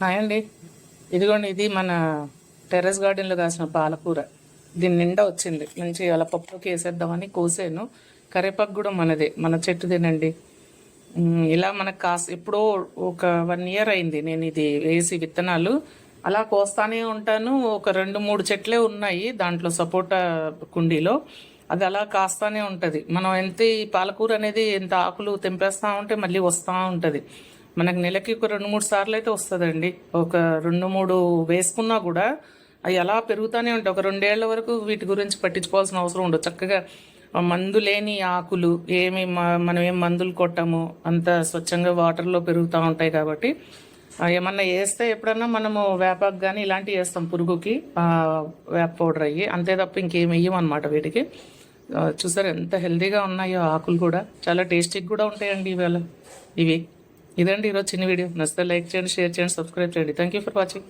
Hi అండి. ఇదిగోండి, ఇది మన టెర్రస్ గార్డెన్లో కాసిన పాలకూర. దీని నిండా వచ్చింది. మంచి అలా పప్పులోకి వేసేద్దామని కోసాను. కరివేపాకు కూడా మనదే, మన చెట్టుదేనండి. ఇలా మనకు ఎప్పుడో ఒక 1 year అయింది నేను ఇది వేసి విత్తనాలు. అలా కోస్తానే ఉంటాను. ఒక 2-3 చెట్లే ఉన్నాయి దాంట్లో, సపోటా కుండీలో. అది అలా కాస్తానే ఉంటుంది. మనం ఎంత ఈ పాలకూర అనేది ఎంత ఆకులు తెంపేస్తూ ఉంటే మళ్ళీ వస్తూ ఉంటుంది. మనకు నెలకి ఒక 2-3 సార్లు అయితే వస్తుందండి. ఒక 2-3 వేసుకున్నా కూడా అవి అలా పెరుగుతూనే ఉంటాయి. ఒక 2 ఏళ్ల వరకు వీటి గురించి పట్టించుకోవాల్సిన అవసరం ఉండదు. చక్కగా మందు లేని ఆకులు, మనం ఏం మందులు కొట్టాము, అంత స్వచ్ఛంగా వాటర్లో పెరుగుతూ ఉంటాయి కాబట్టి ఏమన్నా వేస్తే ఎప్పుడన్నా మనము వేపాకు కానీ ఇలాంటివి వేస్తాం పురుగుకి, వేప పౌడర్ అయ్యి, అంతే తప్ప ఇంకేం వేయమన్నమాట వీటికి. చూసారు ఎంత హెల్తీగా ఉన్నాయో ఆకులు కూడా, చాలా టేస్టీగా కూడా ఉంటాయండి ఇవాళ ఇవి. ఇదండి ఈరోజు చిన్న వీడియో. నచ్చితే లైక్ చేయండి, షేర్ చేయండి, సబ్స్క్రైబ్ చేయండి. Thank you for watching.